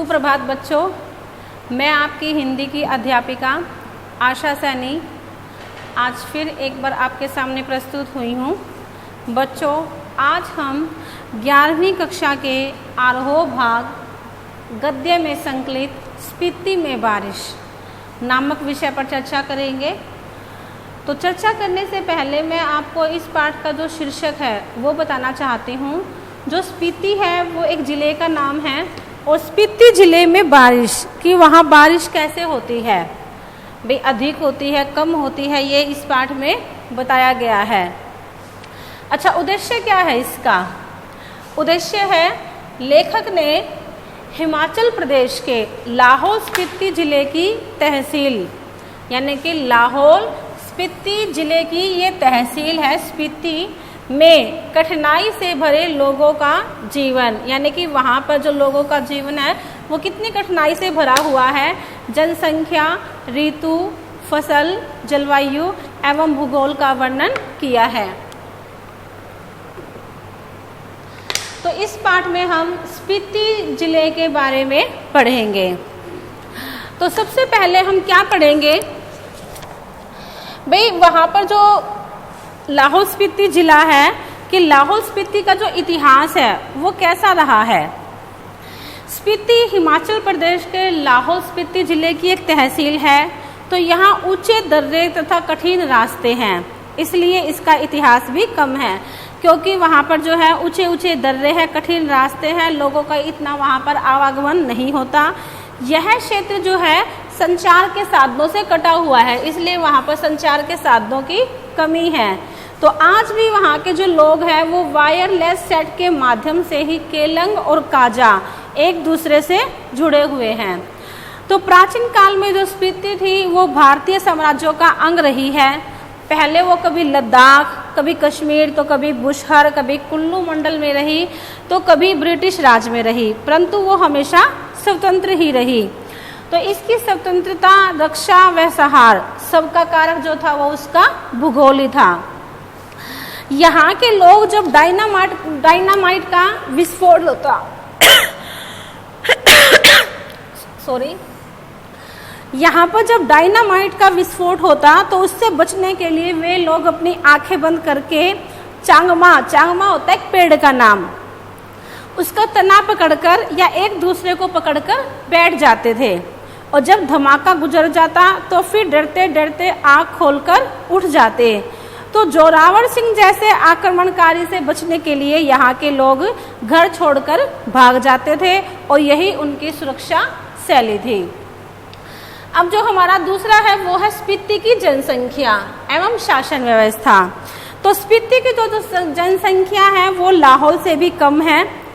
सुप्रभात बच्चों, मैं आपकी हिंदी की अध्यापिका आशा सैनी आज फिर एक बार आपके सामने प्रस्तुत हुई हूँ। बच्चों, आज हम 11वीं कक्षा के आरोह भाग गद्य में संकलित स्पीति में बारिश नामक विषय पर चर्चा करेंगे। तो चर्चा करने से पहले मैं आपको इस पाठ का जो शीर्षक है वो बताना चाहती हूँ। जो स्पीति है वो एक ज़िले का नाम है और स्पीति ज़िले में बारिश कि वहाँ बारिश कैसे होती है, भाई अधिक होती है कम होती है, ये इस पाठ में बताया गया है। अच्छा, उद्देश्य क्या है इसका? उद्देश्य है लेखक ने हिमाचल प्रदेश के लाहौल स्पीति ज़िले की तहसील यानी कि लाहौल स्पीति ज़िले की ये तहसील है स्पीति में कठिनाई से भरे लोगों का जीवन, यानी कि वहाँ पर जो लोगों का जीवन है वो कितनी कठिनाई से भरा हुआ है। जनसंख्या, ऋतु, फसल, जलवायु एवं भूगोल का वर्णन किया है। तो इस पाठ में हम स्पीति जिले के बारे में पढ़ेंगे। तो सबसे पहले हम क्या पढ़ेंगे, भाई वहाँ पर जो लाहौल स्पीति जिला है कि लाहौल स्पीति का जो इतिहास है वो कैसा रहा है। स्पीति हिमाचल प्रदेश के लाहौल स्पीति जिले की एक तहसील है। तो यहाँ ऊंचे दर्रे तथा कठिन रास्ते हैं, इसलिए इसका इतिहास भी कम है, क्योंकि वहाँ पर जो है ऊंचे ऊंचे दर्रे हैं, कठिन रास्ते हैं, लोगों का इतना वहाँ पर आवागमन नहीं होता। यह क्षेत्र जो है संचार के साधनों से कटा हुआ है, इसलिए वहाँ पर संचार के साधनों की कमी है। तो आज भी वहाँ के जो लोग हैं वो वायरलेस सेट के माध्यम से ही केलंग और काजा एक दूसरे से जुड़े हुए हैं। तो प्राचीन काल में जो स्पीति थी वो भारतीय साम्राज्यों का अंग रही है। पहले वो कभी लद्दाख, कभी कश्मीर, तो कभी बुशहर, कभी कुल्लू मंडल में रही, तो कभी ब्रिटिश राज में रही, परंतु वो हमेशा स्वतंत्र ही रही। तो इसकी स्वतंत्रता, रक्षा व सहार सबका कारक जो था वो उसका भूगोल ही था। यहाँ के लोग जब डायनामाइट का विस्फोट होता यहाँ पर जब डायनामाइट का विस्फोट होता तो उससे बचने के लिए वे लोग अपनी आंखें बंद करके चांगमा होता है एक पेड़ का नाम, उसका तना पकड़कर या एक दूसरे को पकड़कर बैठ जाते थे, और जब धमाका गुजर जाता तो फिर डरते डरते आँख खोलकर उठ जाते। तो जोरावर सिंह जैसे आक्रमणकारी से बचने के लिए यहाँ के लोग घर छोड़कर भाग जाते थे और यही उनकी सुरक्षा शैली थी। अब जो हमारा दूसरा है वो है स्पीति की जनसंख्या एवं शासन व्यवस्था। तो स्पीति की जो जनसंख्या है वो लाहौल से भी कम है।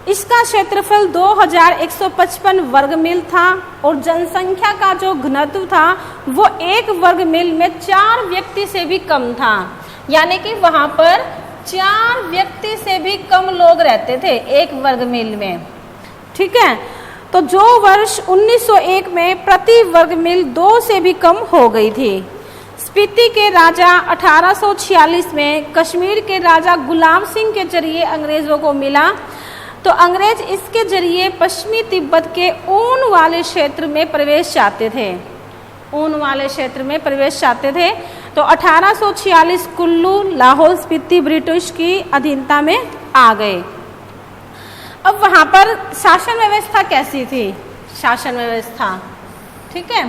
इसका क्षेत्रफल 2155 वर्ग मील था और जनसंख्या का जो घनत्व था वो 1 वर्ग मील में 4 व्यक्ति से भी कम था, यानी कि वहाँ पर 4 व्यक्ति से भी कम लोग रहते थे 1 वर्ग मील में। ठीक है, तो जो वर्ष 1901 में प्रति वर्ग मील 2 से भी कम हो गई थी। स्पीति के राजा 1846 में कश्मीर के राजा गुलाम सिंह के जरिए अंग्रेजों को मिला, तो अंग्रेज इसके जरिए पश्चिमी तिब्बत के ऊन वाले क्षेत्र में प्रवेश चाहते थे। तो 1846 कुल्लू लाहौल स्पीति ब्रिटिश की अधीनता में आ गए। अब वहाँ पर शासन व्यवस्था कैसी थी? शासन व्यवस्था, ठीक है,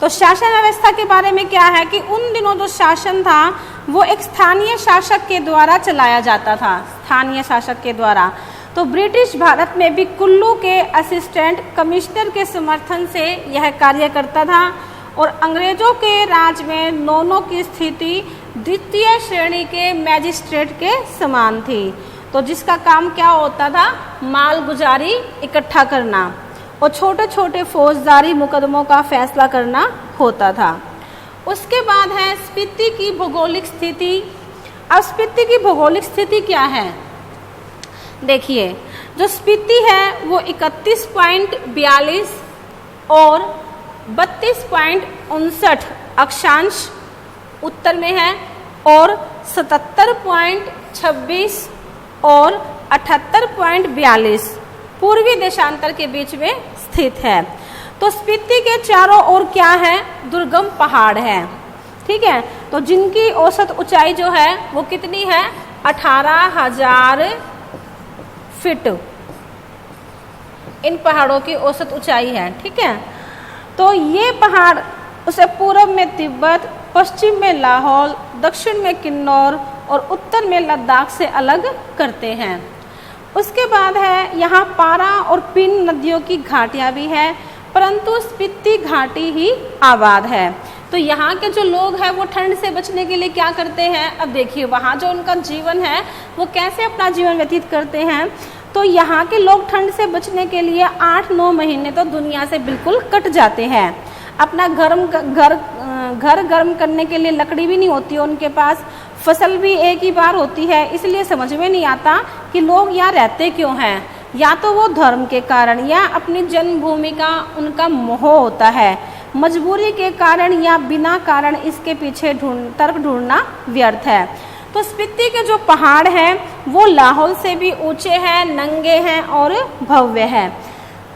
तो शासन व्यवस्था के बारे में क्या है कि उन दिनों जो शासन था वो एक स्थानीय शासक के द्वारा चलाया जाता था, स्थानीय शासक के द्वारा। तो ब्रिटिश भारत में भी कुल्लू के असिस्टेंट कमिश्नर के समर्थन से यह कार्य करता था और अंग्रेजों के राज में नौनों की स्थिति द्वितीय श्रेणी के मैजिस्ट्रेट के समान थी। तो जिसका काम क्या होता था, मालगुजारी इकट्ठा करना और छोटे छोटे फौजदारी मुकदमों का फैसला करना होता था। उसके बाद है स्पीति की भौगोलिक स्थिति। अब स्पीति की भौगोलिक स्थिति क्या है? देखिए, जो स्पीति है वो 31.42 और 32.59 अक्षांश उत्तर में है और 77.26 और 78.42 पूर्वी देशांतर के बीच में स्थित है। तो स्पीति के चारों ओर क्या है? दुर्गम पहाड़ है। ठीक है, तो जिनकी औसत ऊंचाई जो है वो कितनी है? 18,000 फीट इन पहाड़ों की औसत ऊंचाई है। ठीक है, तो ये पहाड़ उसे पूर्व में तिब्बत, पश्चिम में लाहौल, दक्षिण में किन्नौर और उत्तर में लद्दाख से अलग करते हैं। उसके बाद है यहाँ पारा और पिन नदियों की घाटियाँ भी है, परंतु स्पीति घाटी ही आबाद है। तो यहाँ के जो लोग हैं वो ठंड से बचने के लिए क्या करते हैं? अब देखिए वहाँ जो उनका जीवन है वो कैसे अपना जीवन व्यतीत करते हैं। तो यहाँ के लोग ठंड से बचने के लिए 8-9 महीने तो दुनिया से बिल्कुल कट जाते हैं। अपना घर गर्म करने के लिए लकड़ी भी नहीं होती है उनके पास, फसल भी एक ही बार होती है, इसलिए समझ में नहीं आता कि लोग यहाँ रहते क्यों हैं। या तो वो धर्म के कारण या अपनी जन्मभूमि का उनका मोह होता है, मजबूरी के कारण या बिना कारण इसके पीछे तर्क ढूंढना व्यर्थ है। तो स्पीति के जो पहाड़ हैं वो लाहौल से भी ऊंचे हैं, नंगे हैं और भव्य है।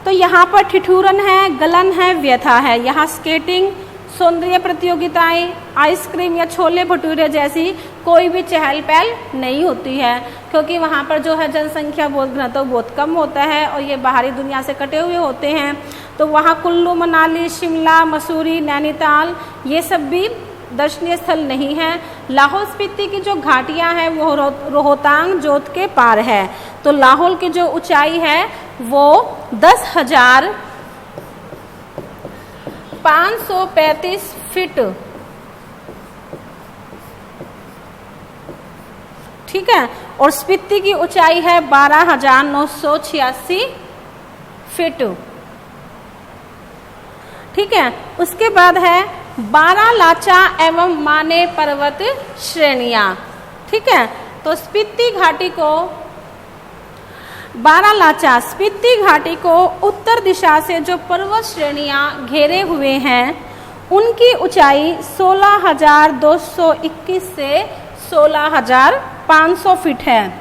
तो यहाँ पर ठिठुरन है, गलन है, व्यथा है। यहाँ स्केटिंग, सौंदर्य प्रतियोगिताएं, आइसक्रीम या छोले भटूरे जैसी कोई भी चहल पहल नहीं होती है, क्योंकि वहाँ पर जो है जनसंख्या घनत्व बहुत कम होता है और ये बाहरी दुनिया से कटे हुए होते हैं। तो वहाँ कुल्लू मनाली, शिमला, मसूरी, नैनीताल ये सब भी दर्शनीय स्थल नहीं है। लाहौल स्पीति की जो घाटियाँ हैं वो रोहतांग जोत के पार है। तो लाहौल की जो ऊंचाई है वो 10,535 फीट, ठीक है, और स्पीति की ऊंचाई है 12,986 फीट। ठीक है, उसके बाद है 12 लाचा एवं माने पर्वत श्रेणियां। ठीक है, तो स्पीति घाटी को 12 लाचा स्पीति घाटी को उत्तर दिशा से जो पर्वत श्रेणियां घेरे हुए हैं उनकी ऊंचाई 16,221 से 16,500 फीट है।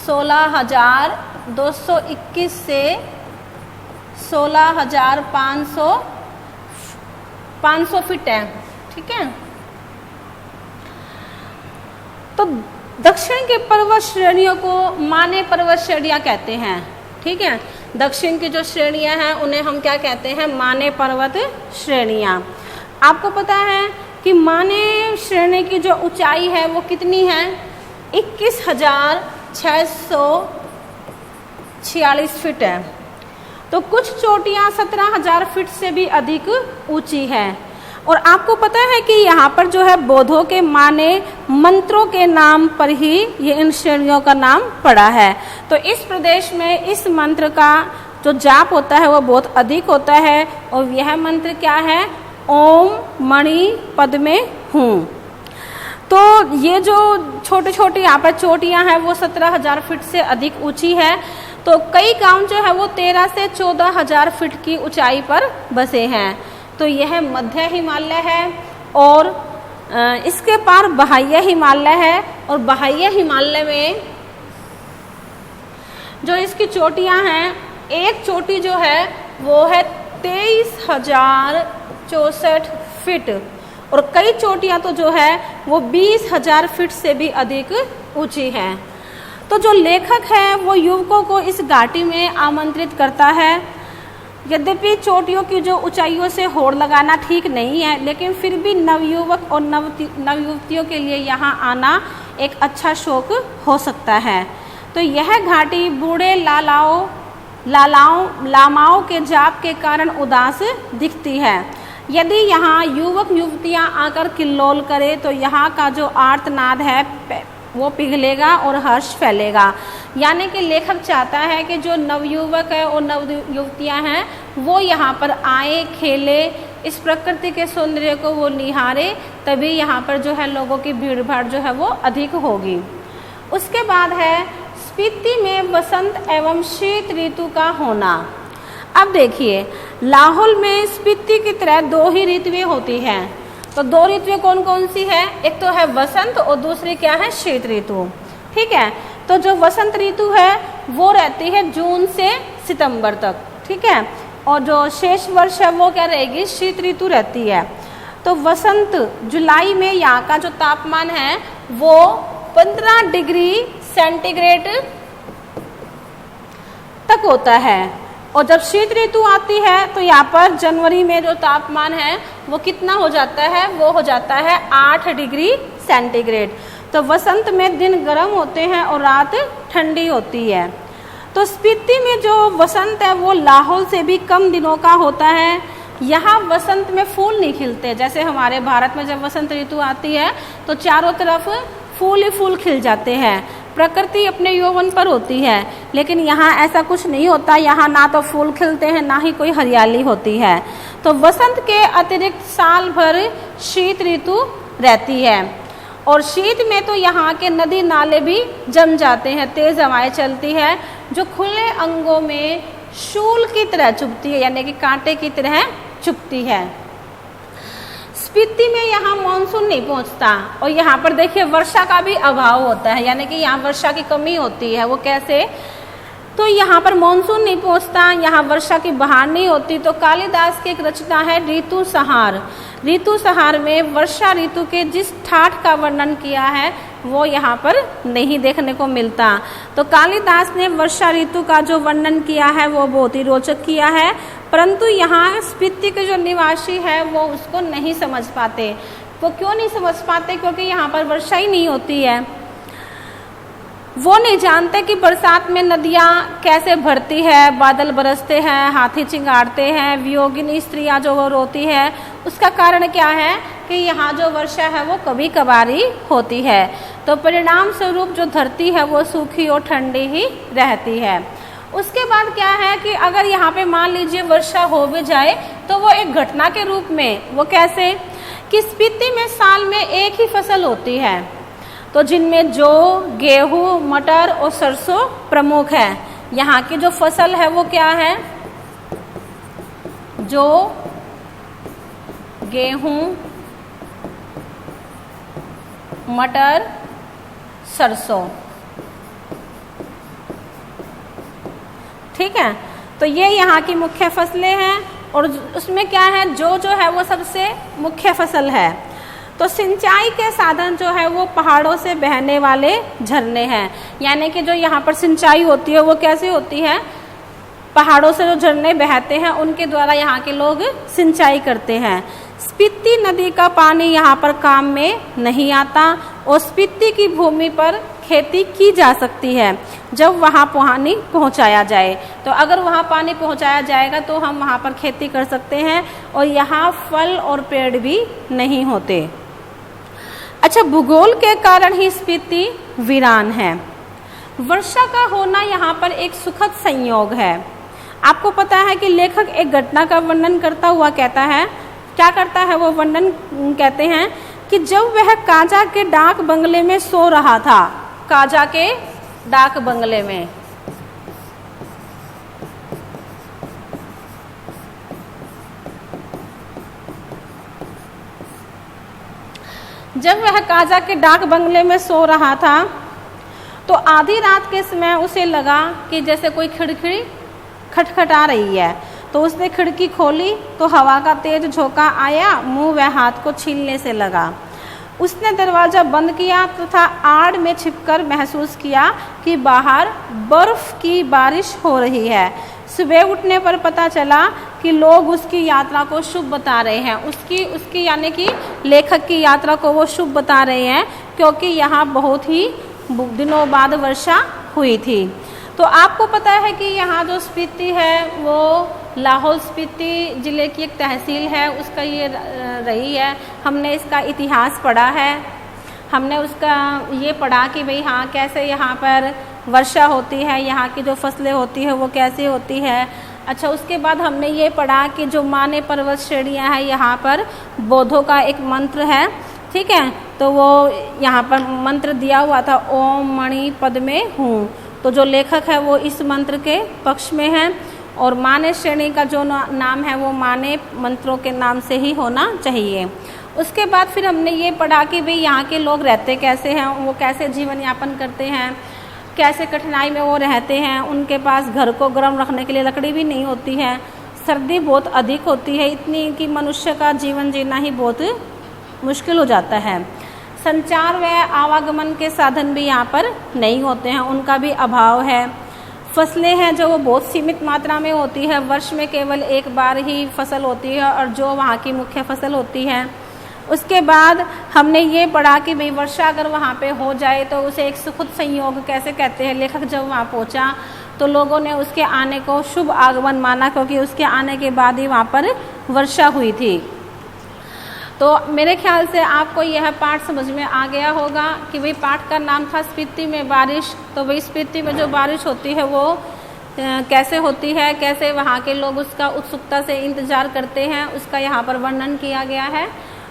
16,221 से 16,500 फीट है। ठीक है, तो दक्षिण के पर्वत श्रेणियों को माने पर्वत श्रेणियां कहते हैं। ठीक है, दक्षिण की जो श्रेणियां हैं उन्हें हम क्या कहते हैं? माने पर्वत श्रेणियां। आपको पता है कि माने श्रेणी की जो ऊंचाई है वो कितनी है? 21,646 फीट है। तो कुछ चोटियां 17,000 फीट से भी अधिक ऊंची है। और आपको पता है कि यहाँ पर जो है बौद्धों के माने मंत्रों के नाम पर ही ये इन श्रेणियों का नाम पड़ा है। तो इस प्रदेश में इस मंत्र का जो जाप होता है वो बहुत अधिक होता है। और यह मंत्र क्या है? ओम मणि पद्मे हूँ। तो ये जो छोटे छोटे यहाँ पर चोटियाँ हैं वो 17,000 फीट से अधिक ऊंची है। तो कई गांव जो है वो 13 से 14,000 फीट की ऊंचाई पर बसे हैं। तो यह मध्य हिमालय है और इसके पार बाह्य हिमालय है। और बाह्य हिमालय में जो इसकी चोटियां हैं, एक चोटी जो है वो है 23,064 फीट और कई चोटियां तो जो है वो 20,000 फीट से भी अधिक ऊंची है। तो जो लेखक है वो युवकों को इस घाटी में आमंत्रित करता है। यद्यपि चोटियों की जो ऊंचाइयों से होड़ लगाना ठीक नहीं है, लेकिन फिर भी नवयुवक और नवयुवतियों के लिए यहाँ आना एक अच्छा शौक हो सकता है। तो यह घाटी बूढ़े लामाओं के जाप के कारण उदास दिखती है। यदि यहाँ युवक युवतियाँ आकर किल्लोल करें तो यहाँ का जो आर्तनाद है वो पिघलेगा और हर्ष फैलेगा। यानी कि लेखक चाहता है कि जो नवयुवक है और नवयुवतियाँ हैं वो यहाँ पर आए, खेले, इस प्रकृति के सौंदर्य को वो निहारे, तभी यहाँ पर जो है लोगों की भीड़ भाड़ जो है वो अधिक होगी। उसके बाद है स्पीति में वसंत एवं शीत ऋतु का होना। अब देखिए लाहौल में स्पीति की तरह 2 ही ऋतुएं होती हैं। तो 2 ऋतुएं कौन कौन सी है? एक तो है वसंत और दूसरी क्या है? शीत ऋतु। ठीक है, तो जो वसंत ऋतु है वो रहती है जून से सितंबर तक, ठीक है। और जो शेष वर्ष है वो क्या रहेगी, शीत ऋतु रहती है। तो वसंत जुलाई में यहाँ का जो तापमान है वो 15 डिग्री सेंटीग्रेड तक होता है। और जब शीत ऋतु आती है तो यहाँ पर जनवरी में जो तापमान है वो कितना हो जाता है, वो हो जाता है 8 डिग्री सेंटीग्रेड। तो वसंत में दिन गर्म होते हैं और रात ठंडी होती है। तो स्पीति में जो वसंत है वो लाहौल से भी कम दिनों का होता है। यहाँ वसंत में फूल नहीं खिलते, जैसे हमारे भारत में जब वसंत ऋतु आती है तो चारों तरफ फूल ही फूल खिल जाते हैं, प्रकृति अपने यौवन पर होती है। लेकिन यहाँ ऐसा कुछ नहीं होता, यहाँ ना तो फूल खिलते हैं ना ही कोई हरियाली होती है। तो वसंत के अतिरिक्त साल भर शीत ऋतु रहती है। और शीत में तो यहाँ के नदी नाले भी जम जाते हैं, तेज हवाएं चलती है जो खुले अंगों में शूल की तरह चुभती है, यानी कि कांटे की तरह चुभती है। स्पीति में यहाँ मानसून नहीं पहुँचता और यहाँ पर देखिए वर्षा का भी अभाव होता है, यानी कि यहाँ वर्षा की कमी होती है। वो कैसे, तो यहाँ पर मानसून नहीं पहुँचता, यहाँ वर्षा की बहार नहीं होती। तो कालिदास की एक रचना है ऋतु संहार। ऋतु संहार में वर्षा ऋतु के जिस ठाठ का वर्णन किया है वो यहाँ पर नहीं देखने को मिलता। तो कालिदास ने वर्षा ऋतु का जो वर्णन किया है वो बहुत ही रोचक किया है, परंतु यहाँ स्पीति के जो निवासी है वो उसको नहीं समझ पाते। वो क्यों नहीं समझ पाते, क्योंकि यहाँ पर वर्षा ही नहीं होती है। वो नहीं जानते कि बरसात में नदियाँ कैसे भरती है, बादल बरसते हैं, हाथी चिंगाड़ते हैं, वियोगिनी स्त्रियाँ जो वो रोती है। उसका कारण क्या है कि यहाँ जो वर्षा है वो कभी कभारी होती है। तो परिणाम स्वरूप जो धरती है वो सूखी और ठंडी ही रहती है। उसके बाद क्या है कि अगर यहाँ पे मान लीजिए वर्षा हो भी जाए तो वो एक घटना के रूप में, वो कैसे कि स्पीति में साल में एक ही फसल होती है, तो जिनमें जौ, गेहूँ, मटर और सरसों प्रमुख है। यहाँ की जो फसल है वो क्या है, जौ, गेहूँ, मटर, सरसों, ठीक है। तो ये यहाँ की मुख्य फसलें हैं और उसमें क्या है, जो है वो सबसे मुख्य फसल है। तो सिंचाई के साधन जो है वो पहाड़ों से बहने वाले झरने हैं, यानी कि जो यहाँ पर सिंचाई होती है वो कैसे होती है, पहाड़ों से जो झरने बहते हैं उनके द्वारा यहाँ के लोग सिंचाई करते हैं। स्पीति नदी का पानी यहाँ पर काम में नहीं आता और स्पीति की भूमि पर खेती की जा सकती है जब वहाँ पानी पहुँचाया जाए। तो अगर वहाँ पानी पहुँचाया जाएगा तो हम वहाँ पर खेती कर सकते हैं और यहाँ फल और पेड़ भी नहीं होते। अच्छा, भूगोल के कारण ही स्पीति वीरान है। वर्षा का होना यहाँ पर एक सुखद संयोग है। आपको पता है कि लेखक एक घटना का वर्णन करता हुआ कहता है, क्या करता है वो वर्णन, कहते हैं कि जब वह काजा के डाक बंगले में सो रहा था, काजा के डाक बंगले में, जब वह काजा के डाक बंगले में सो रहा था तो आधी रात के समय उसे लगा कि जैसे कोई खिड़की खटखटा रही है। तो उसने खिड़की खोली तो हवा का तेज झोंका आया, मुंह व हाथ को छीलने से लगा। उसने दरवाज़ा बंद किया तथा आड़ में छिपकर महसूस किया कि बाहर बर्फ की बारिश हो रही है। सुबह उठने पर पता चला कि लोग उसकी यात्रा को शुभ बता रहे हैं। उसकी यानी कि लेखक की यात्रा को वो शुभ बता रहे हैं, क्योंकि यहाँ बहुत ही दिनों बाद वर्षा हुई थी। तो आपको पता है कि यहाँ जो स्पीति है वो लाहौल स्पीति ज़िले की एक तहसील है, उसका ये रही है। हमने इसका इतिहास पढ़ा है, हमने उसका ये पढ़ा कि भाई हाँ कैसे यहाँ पर वर्षा होती है, यहाँ की जो फसलें होती है वो कैसे होती है। अच्छा, उसके बाद हमने ये पढ़ा कि जो माने पर्वत श्रेणियाँ हैं यहाँ पर बौद्धों का एक मंत्र है, ठीक है। तो वो यहाँ पर मंत्र दिया हुआ था, ओम मणि पद में हूँ। तो जो लेखक है वो इस मंत्र के पक्ष में है और माने श्रेणी का जो नाम है वो माने मंत्रों के नाम से ही होना चाहिए। उसके बाद फिर हमने ये पढ़ा कि भाई यहाँ के लोग रहते कैसे हैं, वो कैसे जीवन यापन करते हैं। कैसे कठिनाई में वो रहते हैं। उनके पास घर को गर्म रखने के लिए लकड़ी भी नहीं होती है, सर्दी बहुत अधिक होती है, इतनी कि मनुष्य का जीवन जीना ही बहुत मुश्किल हो जाता है। संचार व आवागमन के साधन भी यहाँ पर नहीं होते हैं, उनका भी अभाव है। फसलें हैं जो वो बहुत सीमित मात्रा में होती है, वर्ष में केवल एक बार ही फसल होती है और जो वहाँ की मुख्य फसल होती है। उसके बाद हमने ये पढ़ा कि भाई वर्षा अगर वहाँ पे हो जाए तो उसे एक सुखद संयोग कैसे कहते हैं। लेखक जब वहाँ पहुँचा तो लोगों ने उसके आने को शुभ आगमन माना, क्योंकि उसके आने के बाद ही वहाँ पर वर्षा हुई थी। तो मेरे ख्याल से आपको यह पाठ समझ में आ गया होगा कि भाई पाठ का नाम था स्पीति में बारिश। तो भाई स्पीति में जो बारिश होती है वो कैसे होती है, कैसे वहाँ के लोग उसका उत्सुकता से इंतज़ार करते हैं, उसका यहाँ पर वर्णन किया गया है।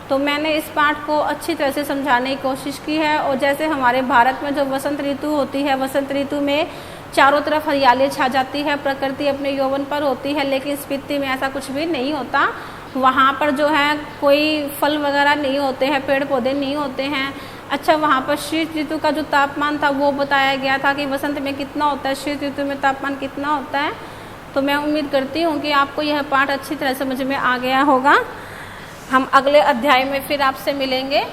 तो मैंने इस पाठ को अच्छी तरह से समझाने की कोशिश की है। और जैसे हमारे भारत में जो वसंत ऋतु होती है, वसंत ऋतु में चारों तरफ हरियाली छा जाती है, प्रकृति अपने यौवन पर होती है, लेकिन स्पीति में ऐसा कुछ भी नहीं होता। वहाँ पर जो है कोई फल वगैरह नहीं होते हैं, पेड़ पौधे नहीं होते हैं। अच्छा, वहाँ पर शीत ऋतु का जो तापमान था वो बताया गया था कि वसंत में कितना होता है, शीत ऋतु में तापमान कितना होता है। तो मैं उम्मीद करती हूँ कि आपको यह पाठ अच्छी तरह समझ में आ गया होगा। हम अगले अध्याय में फिर आपसे मिलेंगे।